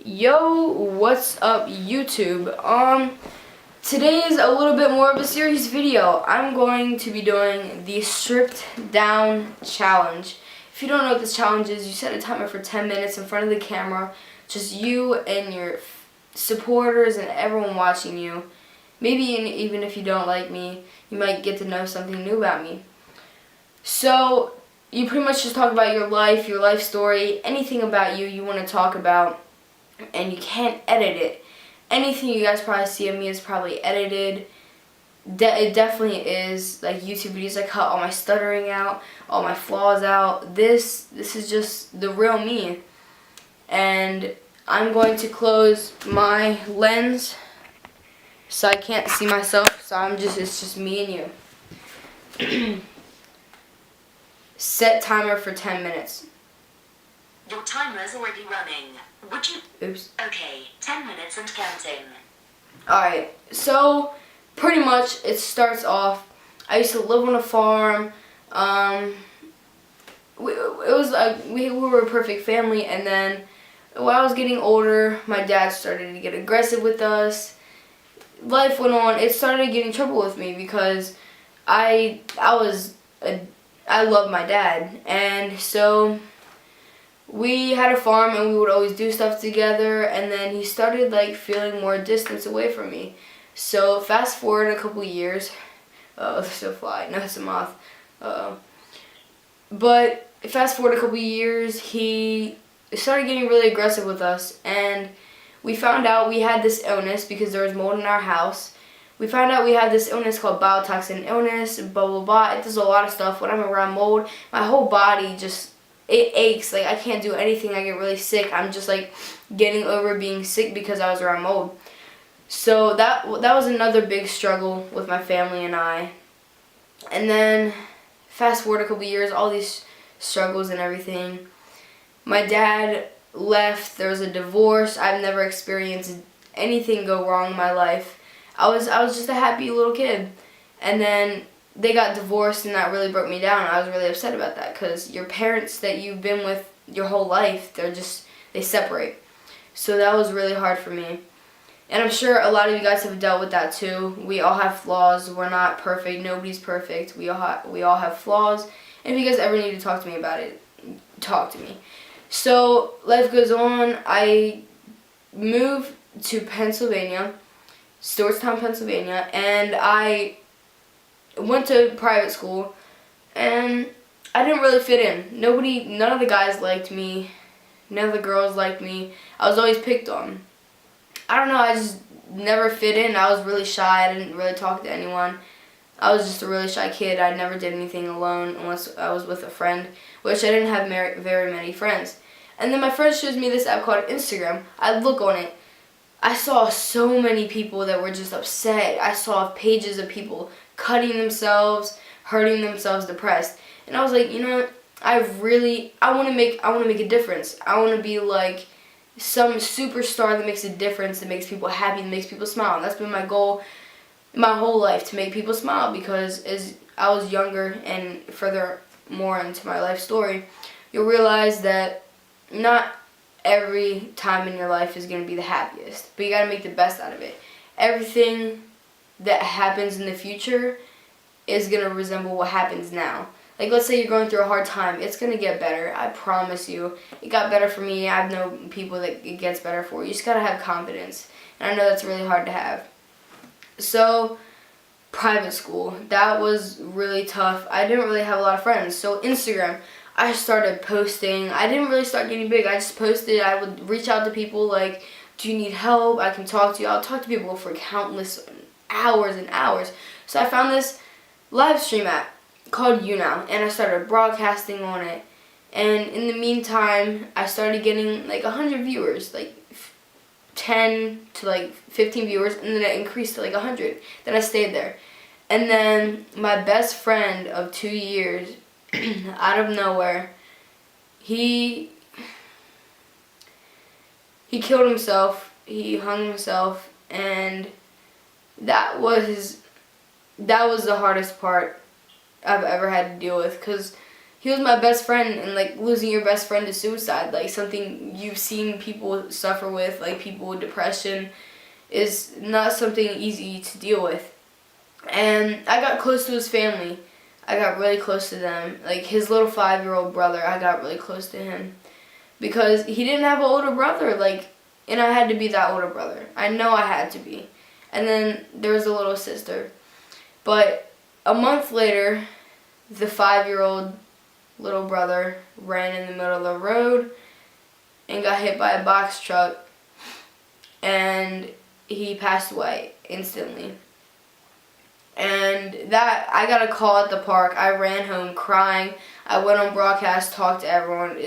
Yo, what's up YouTube? Today is a little bit more of a serious video. I'm going to be doing the stripped down challenge. If you don't know what this challenge is, you set a timer for 10 minutes in front of the camera, just you and your supporters and everyone watching you. Maybe even if you don't like me, you might get to know something new about me. So, you pretty much just talk about your life story, anything about you want to talk about, and you can't edit it. Anything you guys probably see of me is probably edited. It definitely is. Like YouTube videos, I cut all my stuttering out, all my flaws out. This is just the real me. And I'm going to close my lens so I can't see myself. So it's just me and you. Set timer for 10 minutes. Your timer is already running. Would you? Oops. Okay, 10 minutes and counting. Alright, so pretty much it starts off, I used to live on a farm. We were a perfect family, and then when I was getting older, my dad started to get aggressive with us. Life went on. It started getting trouble with me because I love my dad, and so we had a farm and we would always do stuff together, and then he started like feeling more distance away from me. So fast forward a couple years, there's a fly, no, it's a moth. But fast forward a couple years, he started getting really aggressive with us, and we found out we had this illness because there was mold in our house. We found out we had this illness called biotoxin illness, blah blah blah. It does a lot of stuff. When I'm around mold, my whole body it aches. Like, I can't do anything. I get really sick. I'm just like getting over being sick because I was around mold. So that was another big struggle with my family and I. And then fast forward a couple years, all these struggles and everything. My dad left. There was a divorce. I've never experienced anything go wrong in my life. I was just a happy little kid. And then they got divorced, and that really broke me down. I was really upset about that because your parents that you've been with your whole life, they separate. So that was really hard for me. And I'm sure a lot of you guys have dealt with that too. We all have flaws. We're not perfect. Nobody's perfect. We all have flaws. And if you guys ever need to talk to me about it, talk to me. So life goes on. I moved to Pennsylvania, Stewartstown, Pennsylvania, and I went to private school, and I didn't really fit in. None of the guys liked me. None of the girls liked me. I was always picked on. I don't know, I just never fit in. I was really shy. I didn't really talk to anyone. I was just a really shy kid. I never did anything alone unless I was with a friend, which I didn't have very many friends. And then my friend shows me this app called Instagram. I look on it. I saw so many people that were just upset. I saw pages of people cutting themselves, hurting themselves, depressed. And I was like, you know what? I want to make a difference. I want to be like some superstar that makes a difference, that makes people happy, that makes people smile. And that's been my goal my whole life, to make people smile, because as I was younger and further more into my life story, you'll realize that not every time in your life is going to be the happiest, but you got to make the best out of it. Everything that happens in the future is going to resemble what happens now. Like, let's say you're going through a hard time. It's going to get better. I promise you. It got better for me. I've known people that it gets better for. You just got to have confidence. And I know that's really hard to have. So, private school. That was really tough. I didn't really have a lot of friends. So, Instagram. I started posting. I didn't really start getting big. I just posted. I would reach out to people like, do you need help? I can talk to you. I'll talk to people for countless hours and hours. So I found this live stream app called YouNow, and I started broadcasting on it. And in the meantime, I started getting like 100 viewers, like 10 to like 15 viewers, and then it increased to like 100. Then I stayed there. And then my best friend of 2 years, out of nowhere, he killed himself. He hung himself, and that was the hardest part I've ever had to deal with, because he was my best friend, and like losing your best friend to suicide, like something you've seen people suffer with, like people with depression, is not something easy to deal with. And I got close to his family. I got really close to them. Like his little 5-year-old brother, I got really close to him because he didn't have an older brother, like, and I had to be that older brother. I know I had to be. And then there was a little sister. But a month later, the 5-year-old little brother ran in the middle of the road and got hit by a box truck, and he passed away instantly. And that, I got a call at the park. I ran home crying. I went on broadcast, talked to everyone.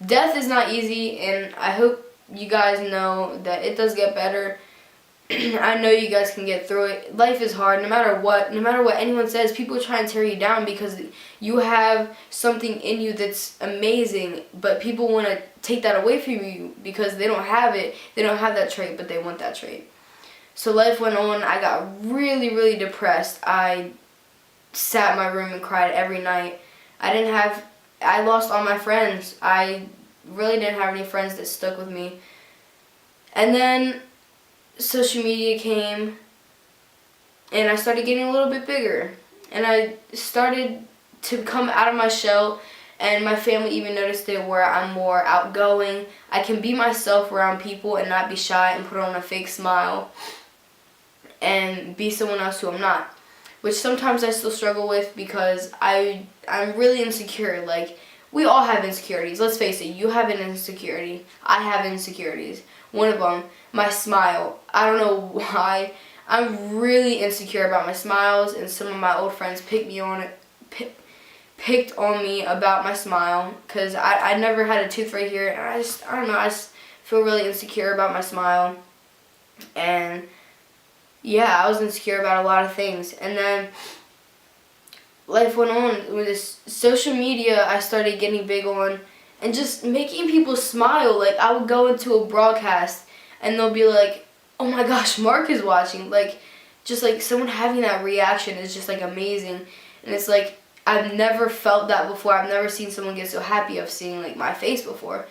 Death is not easy, and I hope you guys know that it does get better. I know you guys can get through it. Life is hard, no matter what anyone says. People try and tear you down because you have something in you that's amazing, but people want to take that away from you because they don't have it. They don't have that trait, but they want that trait. So life went on. I got really, really depressed. I sat in my room and cried every night. I lost all my friends. I really didn't have any friends that stuck with me. And then social media came, and I started getting a little bit bigger, and I started to come out of my shell, and my family even noticed it, where I'm more outgoing. I can be myself around people and not be shy and put on a fake smile and be someone else who I'm not, which sometimes I still struggle with because I'm really insecure. Like, we all have insecurities. Let's face it, you have an insecurity. I have insecurities. One of them, my smile. I don't know why. I'm really insecure about my smiles, and some of my old friends picked on me about my smile because I never had a tooth right here, and I don't know, I just feel really insecure about my smile. And yeah, I was insecure about a lot of things. And then life went on with this social media. I started getting big on and just making people smile. Like, I would go into a broadcast and they'll be like, oh my gosh, Mark is watching. Like, just like someone having that reaction is just like amazing. And it's like, I've never felt that before. I've never seen someone get so happy of seeing like my face before.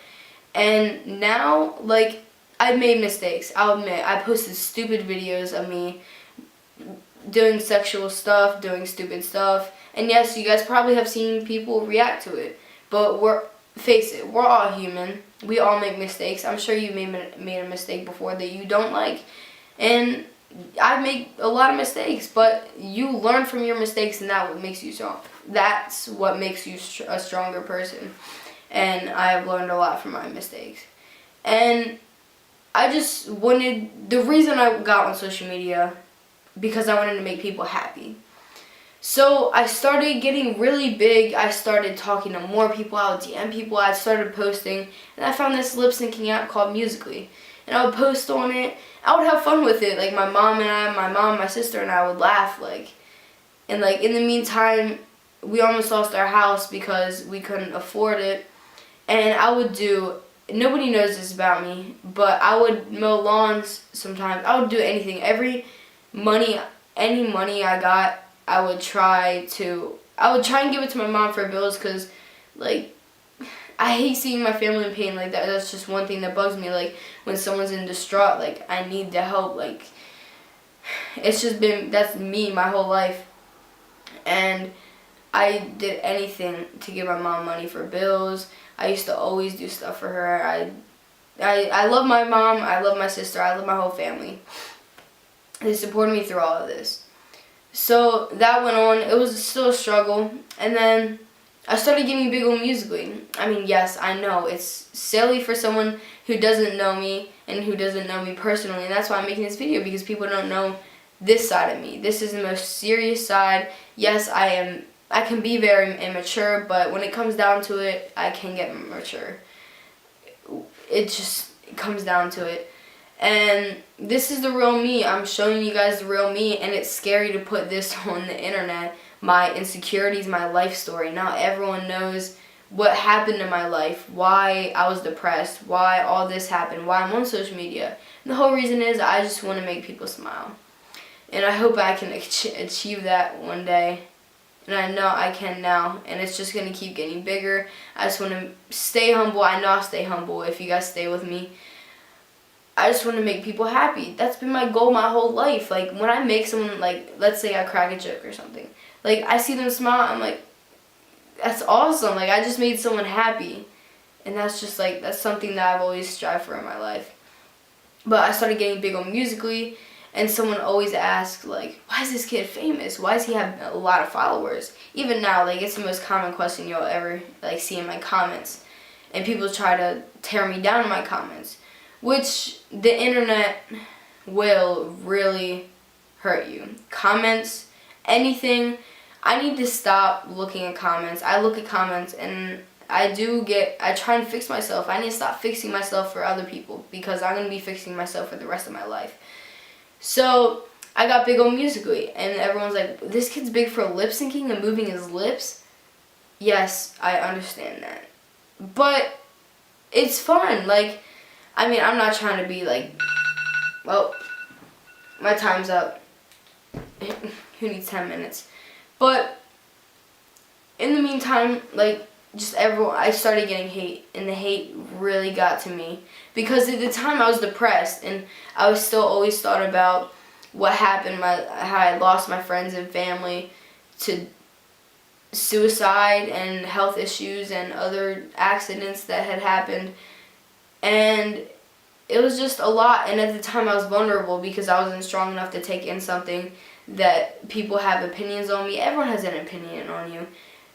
And now, like, I've made mistakes. I'll admit, I posted stupid videos of me doing sexual stuff, doing stupid stuff. And yes, you guys probably have seen people react to it. But face it, we're all human. We all make mistakes. I'm sure you made a mistake before that you don't like. And I make a lot of mistakes, but you learn from your mistakes, and that's what makes you strong. That's what makes you a stronger person. And I have learned a lot from my mistakes. And I just wanted, the reason I got on social media, because I wanted to make people happy. So I started getting really big. I started talking to more people. I would DM people. I started posting, and I found this lip syncing app called Musical.ly, and I would post on it. I would have fun with it. Like, my mom, my sister, and I would laugh. And in the meantime, we almost lost our house because we couldn't afford it. And I would do, nobody knows this about me, but I would mow lawns sometimes. I would do anything. Any money I got, I would try and give it to my mom for bills, because, like, I hate seeing my family in pain like that. That's just one thing that bugs me. Like, when someone's in distraught, like, I need the help. Like, that's me my whole life. And I did anything to give my mom money for bills. I used to always do stuff for her. I love my mom. I love my sister. I love my whole family. They supported me through all of this. So that went on. It was still a struggle. And then I started getting big on Musical.ly. I mean, yes, I know it's silly for someone who doesn't know me and who doesn't know me personally. And that's why I'm making this video, because people don't know this side of me. This is the most serious side. Yes, I can be very immature, but when it comes down to it, I can get mature. It just comes down to it. And this is the real me. I'm showing you guys the real me, and it's scary to put this on the internet. My insecurities, my life story. Now everyone knows what happened in my life, why I was depressed, why all this happened, why I'm on social media. And the whole reason is I just want to make people smile. And I hope I can achieve that one day. and I know I can now, and it's just going to keep getting bigger. I just want to stay humble. I know I'll stay humble if you guys stay with me. I just want to make people happy. That's been my goal my whole life. Like, when I make someone, like, let's say I crack a joke or something. Like, I see them smile, I'm like, that's awesome. Like, I just made someone happy. And that's just, like, that's something that I've always strived for in my life. But I started getting big on Musically, and someone always asks, like, why is this kid famous? Why does he have a lot of followers? Even now, like, it's the most common question you'll ever, like, see in my comments. And people try to tear me down in my comments, which the internet will really hurt you. Comments, anything. I need to stop looking at comments. I look at comments and I try and fix myself. I need to stop fixing myself for other people because I'm going to be fixing myself for the rest of my life. So I got big on Musically, and everyone's like, this kid's big for lip syncing and moving his lips. Yes, I understand that. But it's fun. Like, I mean, I'm not trying to be like, well, my time's up. Who needs 10 minutes? But in the meantime, like, just everyone, I started getting hate, and the hate really got to me because at the time I was depressed, and I was still always thought about what happened, how I lost my friends and family to suicide and health issues and other accidents that had happened, and it was just a lot. And at the time I was vulnerable because I wasn't strong enough to take in something that people have opinions on me. Everyone has an opinion on you.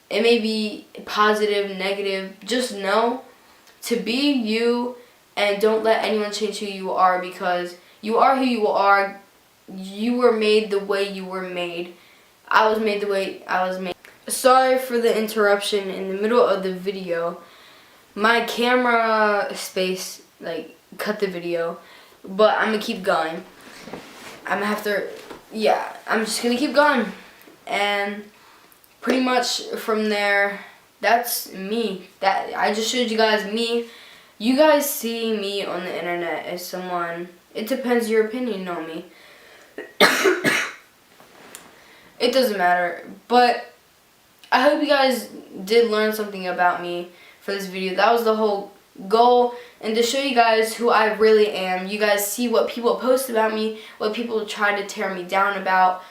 It may be positive, negative. Just know to be you, and don't let anyone change who you are, because you are who you are. You were made the way you were made. I was made the way I was made. Sorry for the interruption in the middle of the video. My camera space, like, cut the video, but I'm gonna keep going. I'm gonna have to, yeah, I'm just gonna keep going. And pretty much from there, that's me. That I just showed you guys me. You guys see me on the internet as someone, it depends your opinion on me. It doesn't matter, but I hope you guys did learn something about me for this video. That was the whole goal, and to show you guys who I really am. You guys see what people post about me, what people try to tear me down about.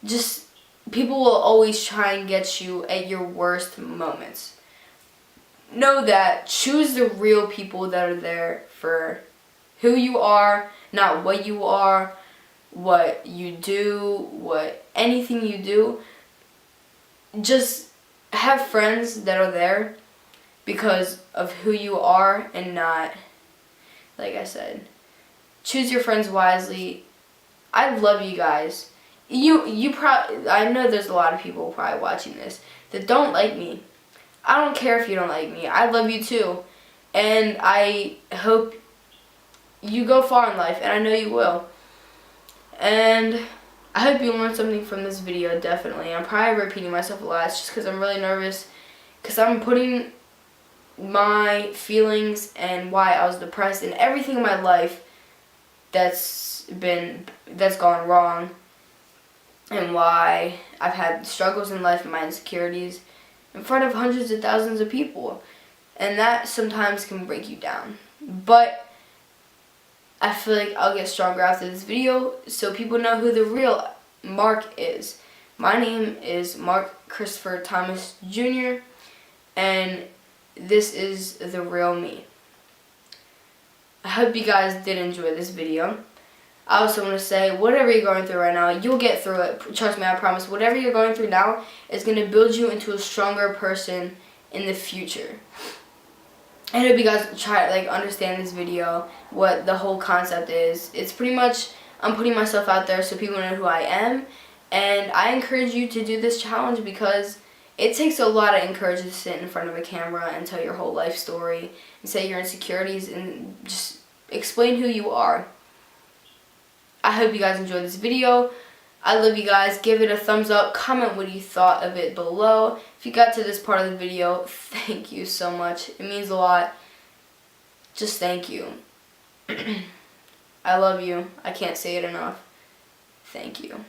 Just, people will always try and get you at your worst moments. Know that. Choose the real people that are there for who you are, not what you are, what you do, anything you do. Just have friends that are there because of who you are, and not, like I said, choose your friends wisely. I love you guys. I know there's a lot of people probably watching this that don't like me. I don't care if you don't like me. I love you too. And I hope you go far in life, and I know you will. And I hope you learned something from this video, definitely. I'm probably repeating myself a lot. It's just because I'm really nervous, because I'm putting my feelings and why I was depressed and everything in my life that's gone wrong, and why I've had struggles in life and my insecurities in front of hundreds of thousands of people. And that sometimes can break you down. But I feel like I'll get stronger after this video, so people know who the real Mark is. My name is Mark Christopher Thomas Jr., and this is the real me. I hope you guys did enjoy this video. I also want to say, whatever you're going through right now, you'll get through it. Trust me, I promise. Whatever you're going through now is going to build you into a stronger person in the future. I hope you guys try to understand this video, what the whole concept is. It's pretty much, I'm putting myself out there so people know who I am. And I encourage you to do this challenge because it takes a lot of encouragement to sit in front of a camera and tell your whole life story and say your insecurities and just explain who you are. I hope you guys enjoyed this video. I love you guys. Give it a thumbs up. Comment what you thought of it below. If you got to this part of the video, thank you so much. It means a lot. Just thank you. I love you. I can't say it enough. Thank you.